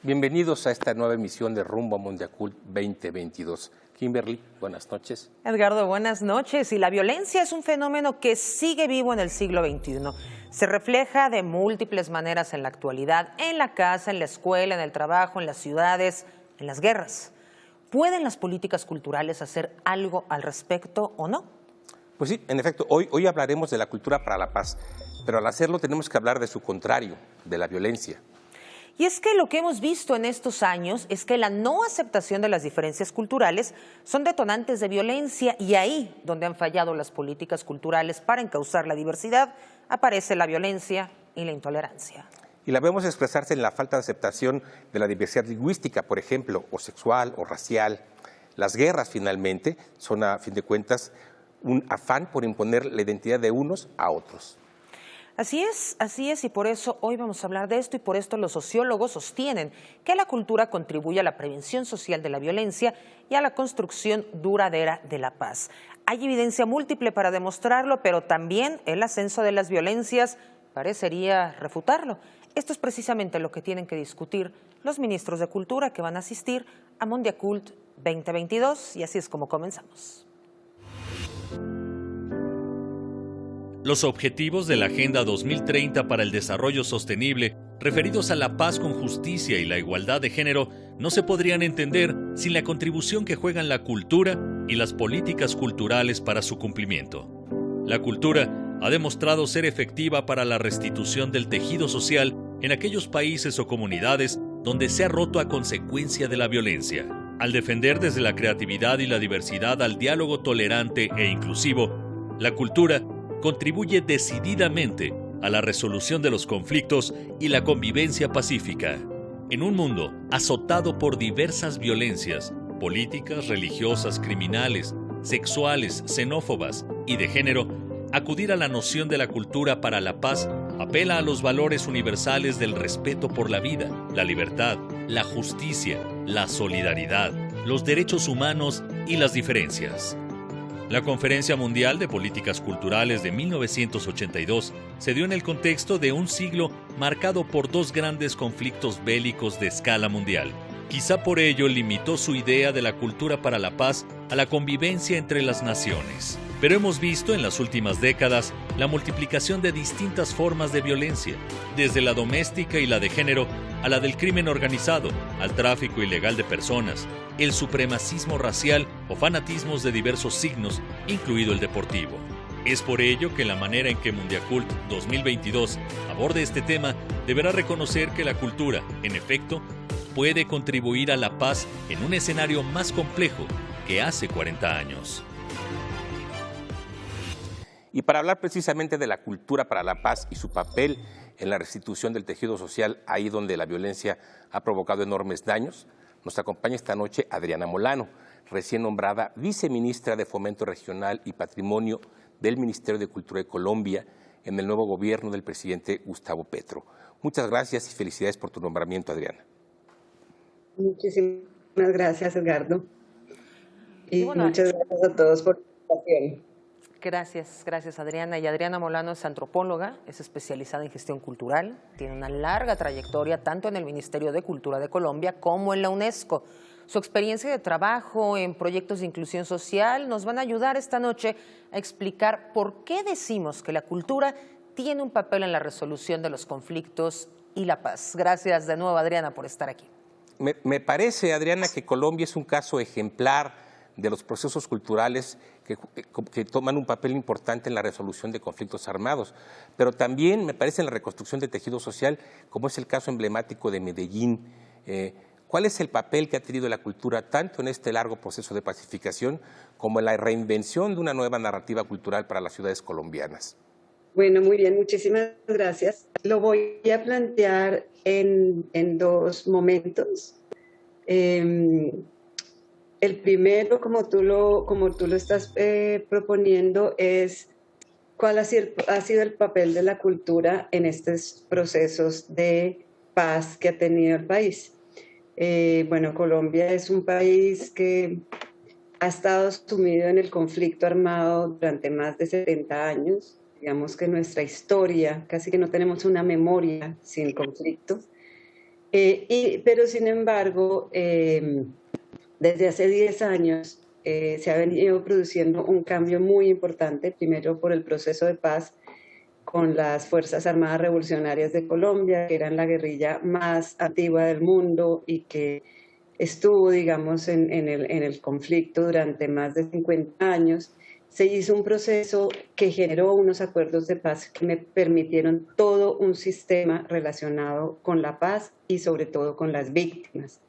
Bienvenidos a esta nueva emisión de Rumbo a Mondiacult 2022. Kimberly, buenas noches. Edgardo, buenas noches. Y la violencia es un fenómeno que sigue vivo en el siglo XXI. Se refleja de múltiples maneras en la actualidad, en la casa, en la escuela, en el trabajo, en las ciudades, en las guerras. ¿Pueden las políticas culturales hacer algo al respecto o no? Pues sí, en efecto, hoy hablaremos de la cultura para la paz, pero al hacerlo tenemos que hablar de su contrario, de la violencia. Y es que lo que hemos visto en estos años es que la no aceptación de las diferencias culturales son detonantes de violencia, y ahí donde han fallado las políticas culturales para encauzar la diversidad, aparece la violencia y la intolerancia. Y la vemos expresarse en la falta de aceptación de la diversidad lingüística, por ejemplo, o sexual o racial. Las guerras, finalmente, son a fin de cuentas un afán por imponer la identidad de unos a otros. Así es, y por eso hoy vamos a hablar de esto, y por esto los sociólogos sostienen que la cultura contribuye a la prevención social de la violencia y a la construcción duradera de la paz. Hay evidencia múltiple para demostrarlo, pero también el ascenso de las violencias parecería refutarlo. Esto es precisamente lo que tienen que discutir los ministros de Cultura que van a asistir a Mondiacult 2022, y así es como comenzamos. Los objetivos de la Agenda 2030 para el Desarrollo Sostenible, referidos a la paz con justicia y la igualdad de género, no se podrían entender sin la contribución que juegan la cultura y las políticas culturales para su cumplimiento. La cultura ha demostrado ser efectiva para la restitución del tejido social en aquellos países o comunidades donde se ha roto a consecuencia de la violencia. Al defender desde la creatividad y la diversidad al diálogo tolerante e inclusivo, la cultura contribuye decididamente a la resolución de los conflictos y la convivencia pacífica. En un mundo azotado por diversas violencias, políticas, religiosas, criminales, sexuales, xenófobas y de género, acudir a la noción de la cultura para la paz apela a los valores universales del respeto por la vida, la libertad, la justicia, la solidaridad, los derechos humanos y las diferencias. La Conferencia Mundial de Políticas Culturales de 1982 se dio en el contexto de un siglo marcado por dos grandes conflictos bélicos de escala mundial. Quizá por ello limitó su idea de la cultura para la paz a la convivencia entre las naciones. Pero hemos visto en las últimas décadas la multiplicación de distintas formas de violencia, desde la doméstica y la de género a la del crimen organizado, al tráfico ilegal de personas, el supremacismo racial o fanatismos de diversos signos, incluido el deportivo. Es por ello que la manera en que Mondiacult 2022 aborde este tema deberá reconocer que la cultura, en efecto, puede contribuir a la paz en un escenario más complejo que hace 40 años. Y para hablar precisamente de la cultura para la paz y su papel en la restitución del tejido social, ahí donde la violencia ha provocado enormes daños, nos acompaña esta noche Adriana Molano, recién nombrada viceministra de Fomento Regional y Patrimonio del Ministerio de Cultura de Colombia en el nuevo gobierno del presidente Gustavo Petro. Muchas gracias y felicidades por tu nombramiento, Adriana. Muchísimas gracias, Edgardo. Y muchas gracias a todos por la invitación. Gracias Adriana. Y Adriana Molano es antropóloga, es especializada en gestión cultural, tiene una larga trayectoria tanto en el Ministerio de Cultura de Colombia como en la UNESCO. Su experiencia de trabajo en proyectos de inclusión social nos van a ayudar esta noche a explicar por qué decimos que la cultura tiene un papel en la resolución de los conflictos y la paz. Gracias de nuevo, Adriana, por estar aquí. Me parece, Adriana, que Colombia es un caso ejemplar de los procesos culturales que toman un papel importante en la resolución de conflictos armados, pero también me parece en la reconstrucción del tejido social, como es el caso emblemático de Medellín. ¿Cuál es el papel que ha tenido la cultura tanto en este largo proceso de pacificación como en la reinvención de una nueva narrativa cultural para las ciudades colombianas? Bueno, muy bien, muchísimas gracias. Lo voy a plantear en dos momentos. El primero, como tú lo estás proponiendo, es cuál ha sido el papel de la cultura en estos procesos de paz que ha tenido el país. Bueno, Colombia es un país que ha estado sumido en el conflicto armado durante más de 70 años. Digamos que nuestra historia, casi que no tenemos una memoria sin conflicto. Pero sin embargo, desde hace 10 años se ha venido produciendo un cambio muy importante, primero por el proceso de paz con las Fuerzas Armadas Revolucionarias de Colombia, que eran la guerrilla más antigua del mundo y que estuvo, digamos, en el conflicto durante más de 50 años. Se hizo un proceso que generó unos acuerdos de paz que me permitieron todo un sistema relacionado con la paz y sobre todo con las víctimas.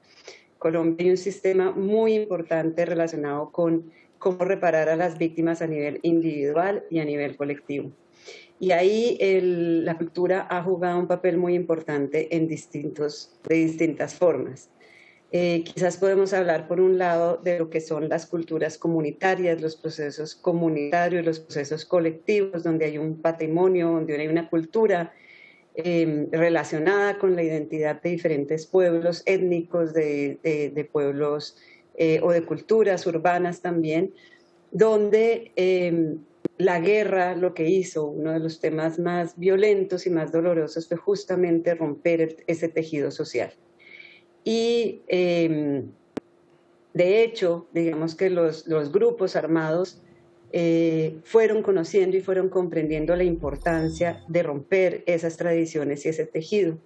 Colombia hay un sistema muy importante relacionado con cómo reparar a las víctimas a nivel individual y a nivel colectivo. Y ahí la cultura ha jugado un papel muy importante de distintas formas. Quizás podemos hablar, por un lado, de lo que son las culturas comunitarias, los procesos comunitarios, los procesos colectivos, donde hay un patrimonio, donde hay una cultura relacionada con la identidad de diferentes pueblos étnicos, de pueblos o de culturas urbanas también, donde la guerra lo que hizo, uno de los temas más violentos y más dolorosos fue justamente romper ese tejido social. Y de hecho, digamos que los grupos armados fueron conociendo y fueron comprendiendo la importancia de romper esas tradiciones y ese tejido.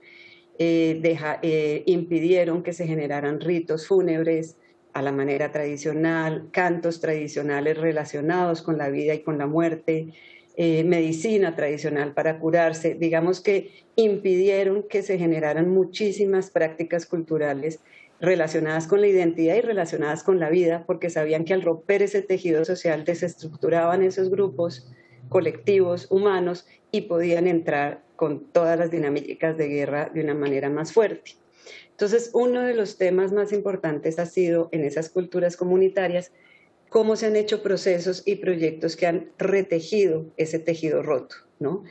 Impidieron que se generaran ritos fúnebres a la manera tradicional, cantos tradicionales relacionados con la vida y con la muerte, medicina tradicional para curarse. Digamos que impidieron que se generaran muchísimas prácticas culturales relacionadas con la identidad y relacionadas con la vida, porque sabían que al romper ese tejido social desestructuraban esos grupos colectivos humanos y podían entrar con todas las dinámicas de guerra de una manera más fuerte. Entonces, uno de los temas más importantes ha sido en esas culturas comunitarias cómo se han hecho procesos y proyectos que han retejido ese tejido roto, ¿no?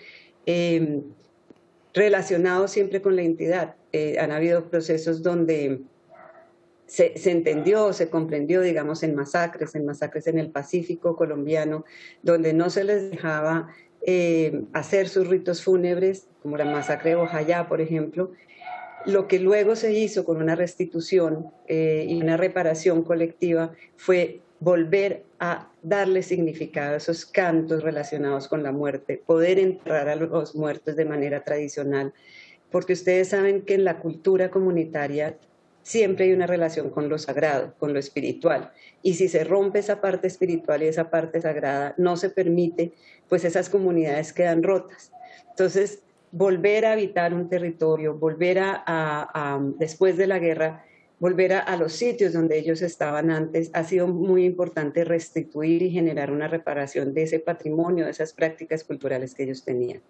Relacionados siempre con la identidad. Han habido procesos donde se entendió, se comprendió, digamos, en masacres en el Pacífico colombiano, donde no se les dejaba hacer sus ritos fúnebres, como la masacre de Bojayá, por ejemplo. Lo que luego se hizo con una restitución y una reparación colectiva fue volver a darle significado a esos cantos relacionados con la muerte, poder enterrar a los muertos de manera tradicional, porque ustedes saben que en la cultura comunitaria siempre hay una relación con lo sagrado, con lo espiritual, y si se rompe esa parte espiritual y esa parte sagrada, no se permite, pues esas comunidades quedan rotas. Entonces, volver a habitar un territorio, volver después de la guerra, volver a los sitios donde ellos estaban antes, ha sido muy importante restituir y generar una reparación de ese patrimonio, de esas prácticas culturales que ellos tenían.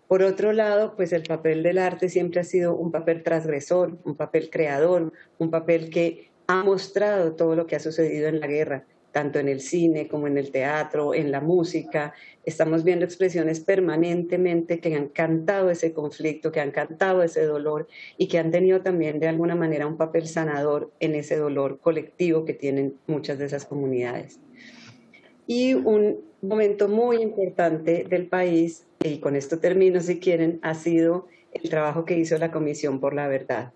Por otro lado, pues el papel del arte siempre ha sido un papel transgresor, un papel creador, un papel que ha mostrado todo lo que ha sucedido en la guerra, tanto en el cine como en el teatro, en la música. Estamos viendo expresiones permanentemente que han cantado ese conflicto, que han cantado ese dolor y que han tenido también de alguna manera un papel sanador en ese dolor colectivo que tienen muchas de esas comunidades. Y un momento muy importante del país, y con esto termino si quieren, ha sido el trabajo que hizo la Comisión por la Verdad.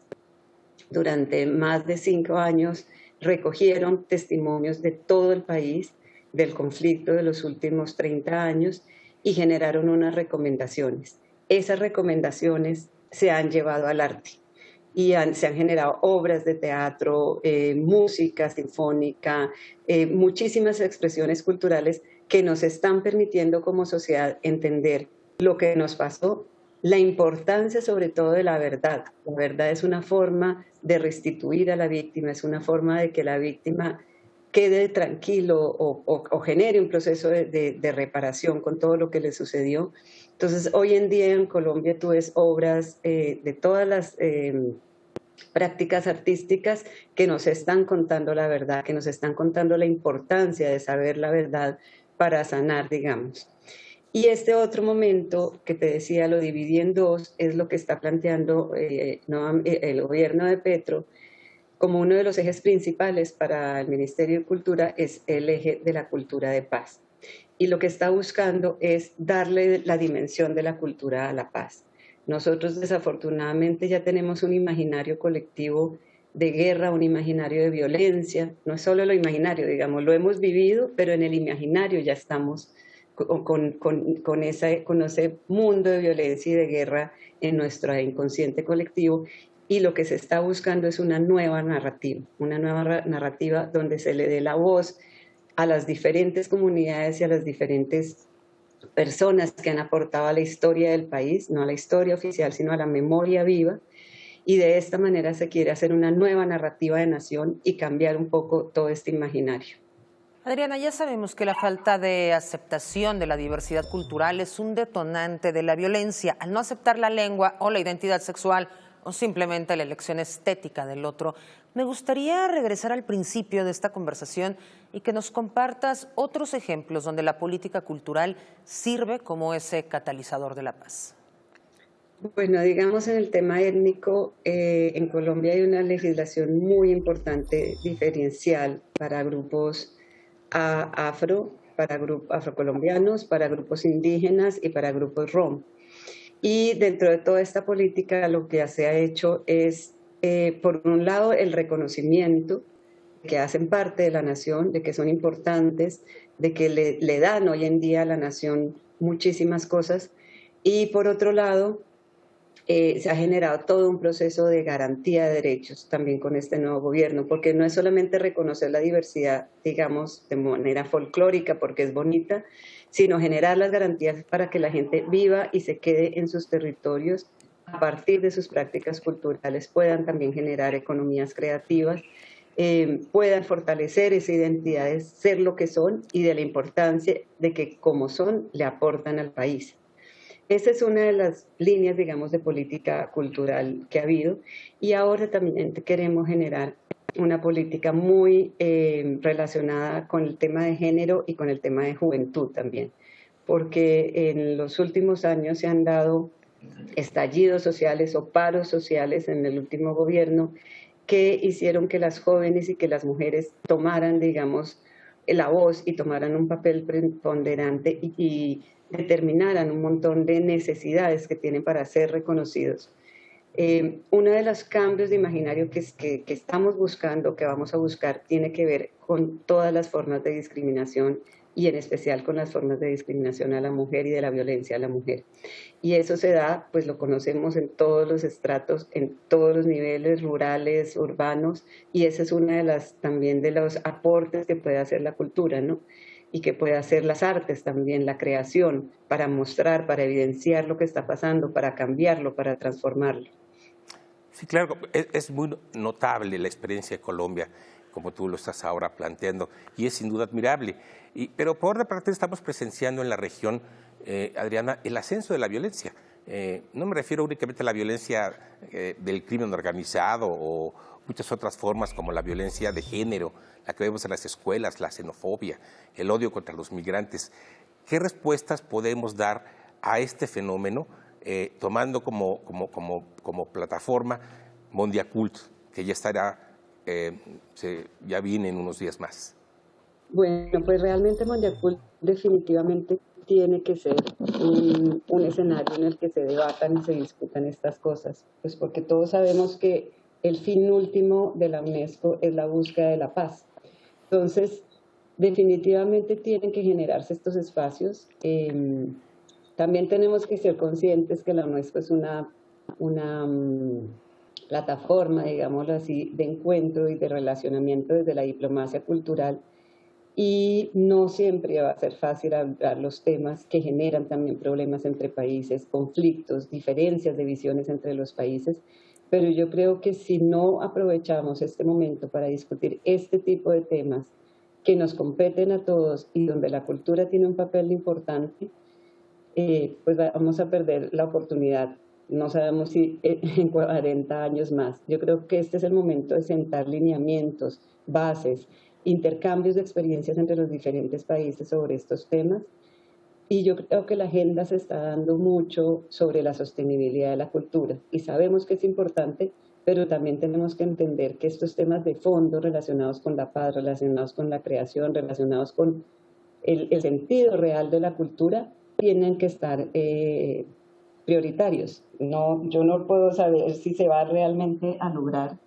Durante más de 5 años recogieron testimonios de todo el país del conflicto de los últimos 30 años y generaron unas recomendaciones. Esas recomendaciones se han llevado al arte y se han generado obras de teatro, música sinfónica, muchísimas expresiones culturales que nos están permitiendo como sociedad entender lo que nos pasó, la importancia sobre todo de la verdad. La verdad es una forma de restituir a la víctima, es una forma de que la víctima quede tranquilo o genere un proceso de reparación con todo lo que le sucedió. Entonces, hoy en día en Colombia tú ves obras de todas las prácticas artísticas que nos están contando la verdad, que nos están contando la importancia de saber la verdad para sanar, digamos. Y este otro momento que te decía, lo dividí en dos, es lo que está planteando el gobierno de Petro, como uno de los ejes principales para el Ministerio de Cultura es el eje de la cultura de paz. Y lo que está buscando es darle la dimensión de la cultura a la paz. Nosotros desafortunadamente ya tenemos un imaginario colectivo de guerra, un imaginario de violencia, no es solo lo imaginario, digamos, lo hemos vivido, pero en el imaginario ya estamos con ese mundo de violencia y de guerra en nuestro inconsciente colectivo, y lo que se está buscando es una nueva narrativa donde se le dé la voz a las diferentes comunidades y a las diferentes personas que han aportado a la historia del país, no a la historia oficial, sino a la memoria viva, y de esta manera se quiere hacer una nueva narrativa de nación y cambiar un poco todo este imaginario. Adriana, ya sabemos que la falta de aceptación de la diversidad cultural es un detonante de la violencia. Al no aceptar la lengua o la identidad sexual o simplemente la elección estética del otro, me gustaría regresar al principio de esta conversación y que nos compartas otros ejemplos donde la política cultural sirve como ese catalizador de la paz. Bueno, digamos en el tema étnico, en Colombia hay una legislación muy importante diferencial para grupos para grupos afrocolombianos, para grupos indígenas y para grupos rom. Y dentro de toda esta política lo que se ha hecho es, por un lado, el reconocimiento de que hacen parte de la nación, de que son importantes, de que le dan hoy en día a la nación muchísimas cosas. Y por otro lado, se ha generado todo un proceso de garantía de derechos también con este nuevo gobierno, porque no es solamente reconocer la diversidad, digamos, de manera folclórica porque es bonita, sino generar las garantías para que la gente viva y se quede en sus territorios a partir de sus prácticas culturales, puedan también generar economías creativas, puedan fortalecer esa identidad de ser lo que son y de la importancia de que como son le aportan al país. Esa es una de las líneas, digamos, de política cultural que ha habido, y ahora también queremos generar una política muy relacionada con el tema de género y con el tema de juventud también, porque en los últimos años se han dado estallidos sociales o paros sociales en el último gobierno que hicieron que las jóvenes y que las mujeres tomaran, digamos, la voz y tomaran un papel preponderante y determinaran un montón de necesidades que tienen para ser reconocidos. Uno de los cambios de imaginario que estamos buscando, que vamos a buscar, tiene que ver con todas las formas de discriminación y en especial con las formas de discriminación a la mujer y de la violencia a la mujer. Y eso se da, pues lo conocemos en todos los estratos, en todos los niveles rurales, urbanos, y ese es una de las también de los aportes que puede hacer la cultura, ¿no? Y que puede hacer las artes también, la creación, para mostrar, para evidenciar lo que está pasando, para cambiarlo, para transformarlo. Sí, claro, es muy notable la experiencia de Colombia, como tú lo estás ahora planteando, y es sin duda admirable. Pero por otra parte estamos presenciando en la región, Adriana, el ascenso de la violencia. No me refiero únicamente a la violencia del crimen organizado o muchas otras formas como la violencia de género, la que vemos en las escuelas, la xenofobia, el odio contra los migrantes. ¿Qué respuestas podemos dar a este fenómeno tomando como plataforma Mondiacult, que ya estará, ya viene en unos días más? Bueno, pues realmente Mondiacult definitivamente tiene que ser un escenario en el que se debatan y se discutan estas cosas, pues porque todos sabemos que el fin último de la UNESCO es la búsqueda de la paz. Entonces, definitivamente tienen que generarse estos espacios. También tenemos que ser conscientes que la UNESCO es una plataforma, digámoslo así, de encuentro y de relacionamiento desde la diplomacia cultural, y no siempre va a ser fácil hablar los temas que generan también problemas entre países, conflictos, diferencias de visiones entre los países, pero yo creo que si no aprovechamos este momento para discutir este tipo de temas que nos competen a todos y donde la cultura tiene un papel importante, pues vamos a perder la oportunidad. No sabemos si en 40 años más. Yo creo que este es el momento de sentar lineamientos, bases, intercambios de experiencias entre los diferentes países sobre estos temas. Y yo creo que la agenda se está dando mucho sobre la sostenibilidad de la cultura. Y sabemos que es importante, pero también tenemos que entender que estos temas de fondo relacionados con la paz, relacionados con la creación, relacionados con el sentido real de la cultura, tienen que estar prioritarios. No, yo no puedo saber si se va realmente a lograr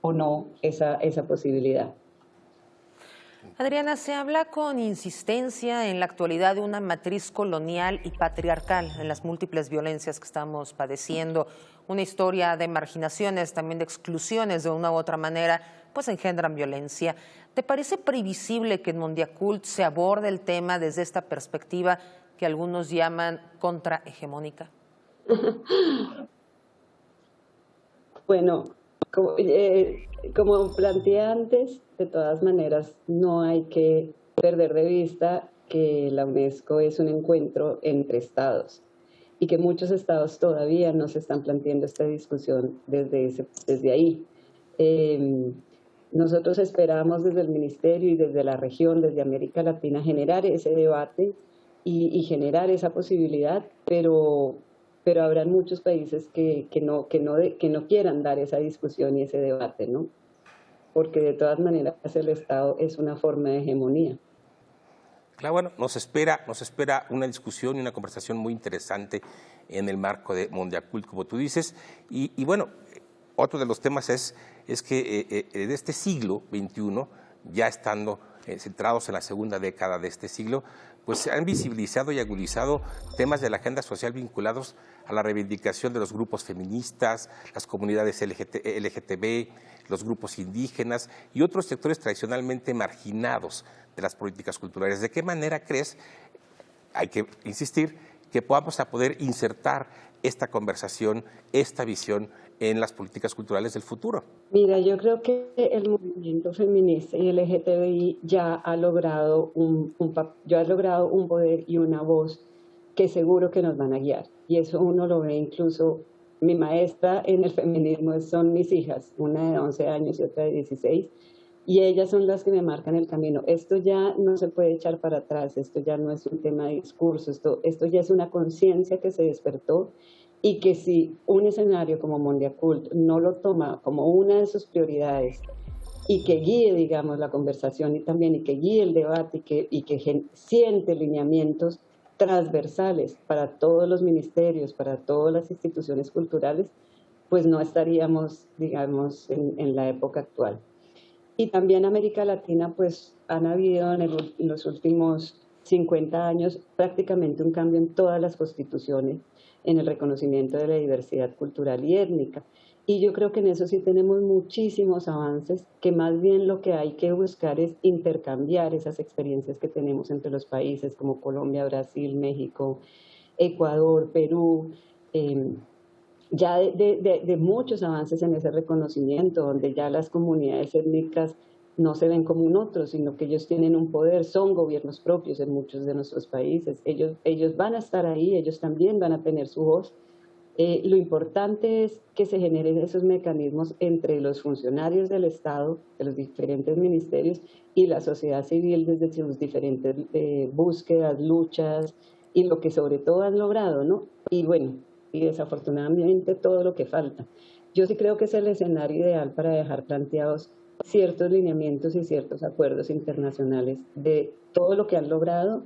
o no esa posibilidad. Adriana, se habla con insistencia en la actualidad de una matriz colonial y patriarcal en las múltiples violencias que estamos padeciendo. Una historia de marginaciones, también de exclusiones de una u otra manera, pues engendran violencia. ¿Te parece previsible que en Mondiacult se aborde el tema desde esta perspectiva que algunos llaman contrahegemónica? Bueno, como planteé antes, de todas maneras no hay que perder de vista que la UNESCO es un encuentro entre estados y que muchos estados todavía no se están planteando esta discusión desde ahí. Nosotros esperamos desde el Ministerio y desde la región, desde América Latina, generar ese debate y generar esa posibilidad, pero habrán muchos países que no quieran dar esa discusión y ese debate, ¿no? Porque de todas maneras el Estado es una forma de hegemonía. Claro, bueno, nos espera una discusión y una conversación muy interesante en el marco de Mondiacult, como tú dices, y bueno, otro de los temas es que de este siglo XXI, ya estando centrados en la segunda década de este siglo, pues se han visibilizado y agudizado temas de la agenda social vinculados a la reivindicación de los grupos feministas, las comunidades LGTB, los grupos indígenas y otros sectores tradicionalmente marginados de las políticas culturales. ¿De qué manera crees, hay que insistir, que podamos a poder insertar esta conversación, esta visión en las políticas culturales del futuro? Mira, yo creo que el movimiento feminista y LGTBI ya ha logrado un poder y una voz que seguro que nos van a guiar. Y eso uno lo ve incluso, mi maestra en el feminismo son mis hijas, una de 11 años y otra de 16, y ellas son las que me marcan el camino. Esto ya no se puede echar para atrás, esto ya no es un tema de discurso, esto ya es una conciencia que se despertó, y que si un escenario como Mondiacult no lo toma como una de sus prioridades y que guíe, digamos, la conversación y que guíe el debate y que siente lineamientos transversales para todos los ministerios, para todas las instituciones culturales, pues no estaríamos, digamos, en la época actual. Y también América Latina, pues han habido en los últimos 50 años prácticamente un cambio en todas las constituciones, en el reconocimiento de la diversidad cultural y étnica. Y yo creo que en eso sí tenemos muchísimos avances, que más bien lo que hay que buscar es intercambiar esas experiencias que tenemos entre los países como Colombia, Brasil, México, Ecuador, Perú, ya de muchos avances en ese reconocimiento, donde ya las comunidades étnicas no se ven como un otro, sino que ellos tienen un poder, son gobiernos propios en muchos de nuestros países. Ellos van a estar ahí, ellos también van a tener su voz. Lo importante es que se generen esos mecanismos entre los funcionarios del Estado, de los diferentes ministerios, y la sociedad civil desde sus diferentes búsquedas, luchas, y lo que sobre todo han logrado, ¿no? Y bueno, y desafortunadamente todo lo que falta. Yo sí creo que es el escenario ideal para dejar planteados ciertos lineamientos y ciertos acuerdos internacionales de todo lo que han logrado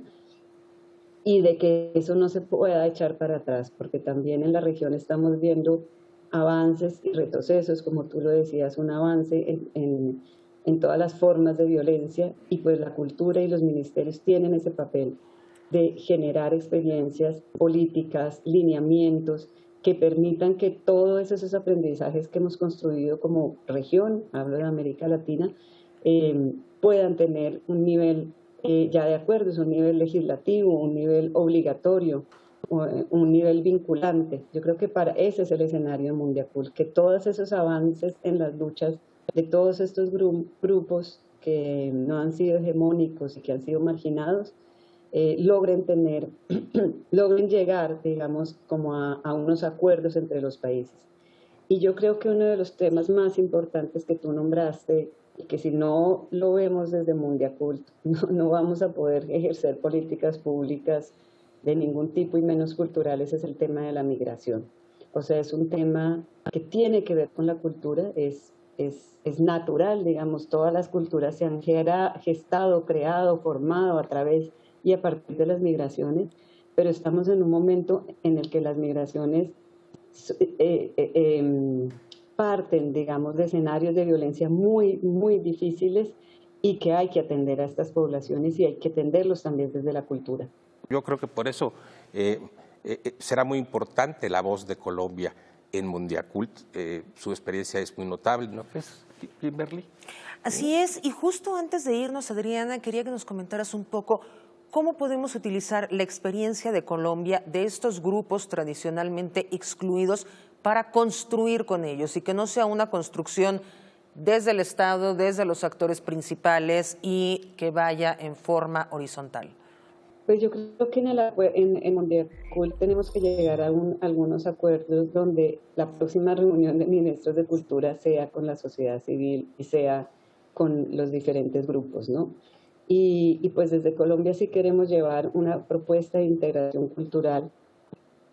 y de que eso no se pueda echar para atrás, porque también en la región estamos viendo avances y retrocesos, como tú lo decías, un avance en todas las formas de violencia, y pues la cultura y los ministerios tienen ese papel de generar experiencias políticas, lineamientos, que permitan que todos esos aprendizajes que hemos construido como región, hablo de América Latina, puedan tener un nivel ya de acuerdos, un nivel legislativo, un nivel obligatorio, un nivel vinculante. Yo creo que para ese es el escenario de Mondiacult, que todos esos avances en las luchas de todos estos grupos que no han sido hegemónicos y que han sido marginados, logren llegar, digamos, como a unos acuerdos entre los países. Y yo creo que uno de los temas más importantes que tú nombraste, y que si no lo vemos desde Mondiacult, no vamos a poder ejercer políticas públicas de ningún tipo y menos culturales, es el tema de la migración. O sea, es un tema que tiene que ver con la cultura, es natural, digamos, todas las culturas se han gestado, creado, formado a través y a partir de las migraciones, pero estamos en un momento en el que las migraciones parten, digamos, de escenarios de violencia muy, muy difíciles y que hay que atender a estas poblaciones y hay que atenderlos también desde la cultura. Yo creo que por eso será muy importante la voz de Colombia en Mondiacult. Su experiencia es muy notable, ¿no crees, Kimberly? Así es, y justo antes de irnos, Adriana, quería que nos comentaras un poco cómo podemos utilizar la experiencia de Colombia, de estos grupos tradicionalmente excluidos, para construir con ellos y que no sea una construcción desde el Estado, desde los actores principales y que vaya en forma horizontal. Pues yo creo que en Mondiacult tenemos que llegar a algunos acuerdos donde la próxima reunión de ministros de Cultura sea con la sociedad civil y sea con los diferentes grupos, ¿no? Y pues desde Colombia sí queremos llevar una propuesta de integración cultural,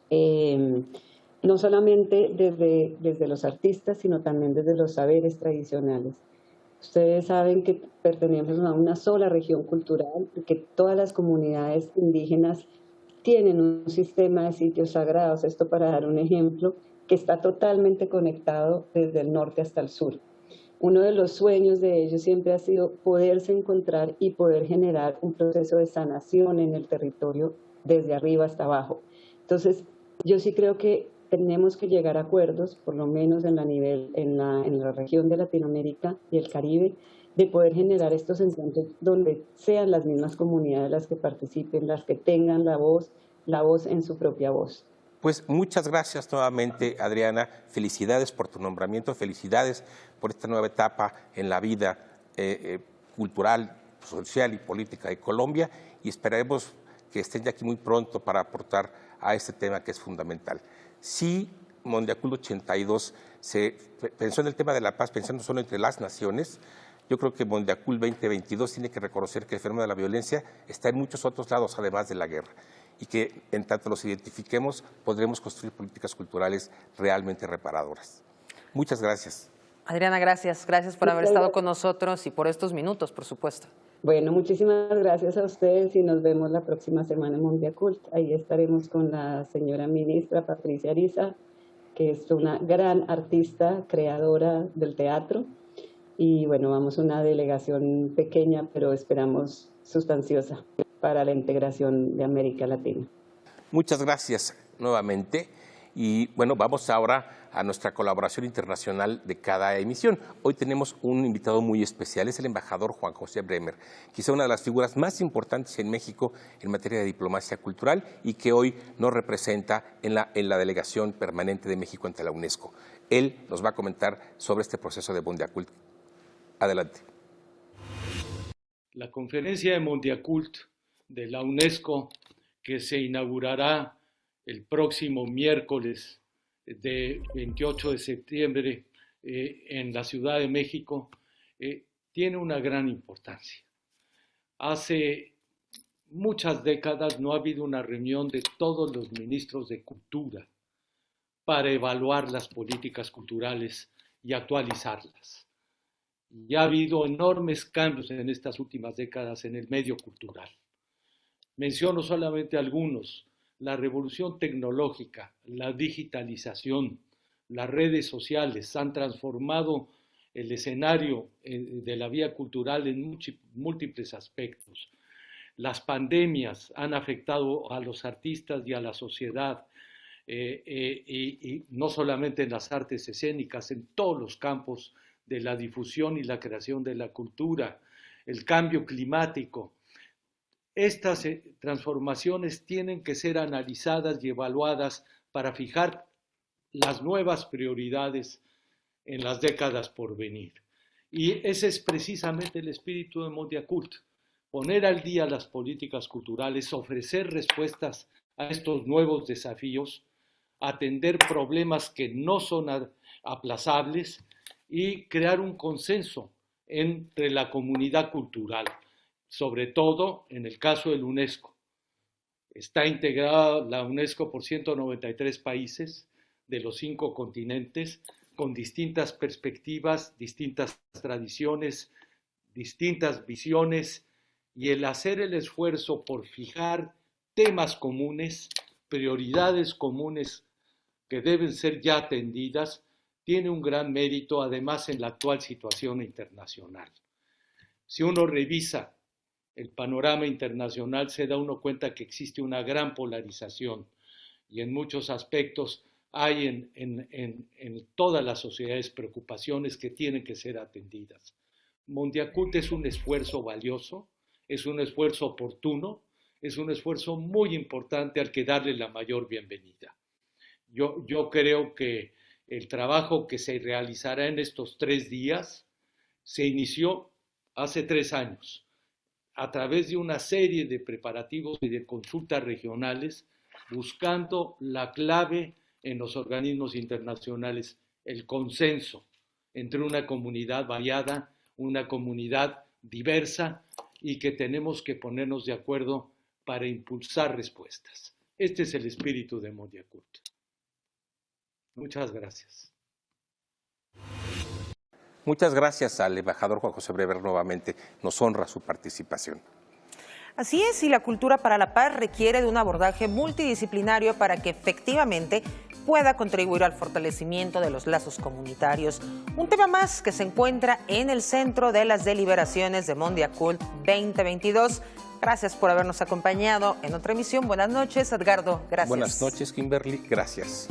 no solamente desde los artistas, sino también desde los saberes tradicionales. Ustedes saben que pertenecemos a una sola región cultural y que todas las comunidades indígenas tienen un sistema de sitios sagrados, esto para dar un ejemplo, que está totalmente conectado desde el norte hasta el sur. Uno de los sueños de ellos siempre ha sido poderse encontrar y poder generar un proceso de sanación en el territorio desde arriba hasta abajo. Entonces, yo sí creo que tenemos que llegar a acuerdos, por lo menos en la región de Latinoamérica y el Caribe, de poder generar estos encuentros donde sean las mismas comunidades las que participen, las que tengan la voz en su propia voz. Pues muchas gracias nuevamente, Adriana. Felicidades por tu nombramiento, felicidades por esta nueva etapa en la vida cultural, social y política de Colombia, y esperaremos que estén ya aquí muy pronto para aportar a este tema que es fundamental. Si Mondiacult 82 se pensó en el tema de la paz pensando solo entre las naciones, yo creo que Mondiacult 2022 tiene que reconocer que el fenómeno de la violencia está en muchos otros lados, además de la guerra, y que en tanto los identifiquemos, podremos construir políticas culturales realmente reparadoras. Muchas gracias. Adriana, gracias. Gracias por haber estado con nosotros y por estos minutos, por supuesto. Bueno, muchísimas gracias a ustedes y nos vemos la próxima semana en Mondiacult. Ahí estaremos con la señora ministra Patricia Ariza, que es una gran artista, creadora del teatro. Y bueno, vamos una delegación pequeña, pero esperamos sustanciosa para la integración de América Latina. Muchas gracias nuevamente. Y bueno, vamos ahora a nuestra colaboración internacional de cada emisión. Hoy tenemos un invitado muy especial, es el embajador Juan José Bremer, quizá una de las figuras más importantes en México en materia de diplomacia cultural y que hoy nos representa en la delegación permanente de México ante la UNESCO. Él nos va a comentar sobre este proceso de Mondiacult. Adelante. La conferencia de Mondiacult de la UNESCO, que se inaugurará el próximo miércoles de 28 de septiembre en la Ciudad de México, tiene una gran importancia. Hace muchas décadas no ha habido una reunión de todos los ministros de cultura para evaluar las políticas culturales y actualizarlas. Y ha habido enormes cambios en estas últimas décadas en el medio cultural. Menciono solamente algunos: la revolución tecnológica, la digitalización, las redes sociales han transformado el escenario de la vida cultural en múltiples aspectos. Las pandemias han afectado a los artistas y a la sociedad, y no solamente en las artes escénicas, en todos los campos de la difusión y la creación de la cultura, el cambio climático. Estas transformaciones tienen que ser analizadas y evaluadas para fijar las nuevas prioridades en las décadas por venir. Y ese es precisamente el espíritu de Mondiacult: poner al día las políticas culturales, ofrecer respuestas a estos nuevos desafíos, atender problemas que no son aplazables y crear un consenso entre la comunidad cultural, sobre todo en el caso de la UNESCO. Está integrada la UNESCO por 193 países, de los 5 continentes, con distintas perspectivas, distintas tradiciones, distintas visiones, y el hacer el esfuerzo por fijar temas comunes, prioridades comunes que deben ser ya atendidas, tiene un gran mérito, además, en la actual situación internacional. Si uno revisa el panorama internacional, se da uno cuenta que existe una gran polarización y en muchos aspectos hay en todas las sociedades preocupaciones que tienen que ser atendidas. Mondiacult es un esfuerzo valioso, es un esfuerzo oportuno, es un esfuerzo muy importante al que darle la mayor bienvenida. Yo creo que el trabajo que se realizará en estos 3 días se inició hace 3 años a través de una serie de preparativos y de consultas regionales, buscando la clave en los organismos internacionales, el consenso entre una comunidad variada, una comunidad diversa, y que tenemos que ponernos de acuerdo para impulsar respuestas. Este es el espíritu de Mondiacult. Muchas gracias. Muchas gracias al embajador Juan José Brever nuevamente. Nos honra su participación. Así es, y la cultura para la paz requiere de un abordaje multidisciplinario para que efectivamente pueda contribuir al fortalecimiento de los lazos comunitarios. Un tema más que se encuentra en el centro de las deliberaciones de Mondiacult 2022. Gracias por habernos acompañado en otra emisión. Buenas noches, Edgardo. Gracias. Buenas noches, Kimberly. Gracias.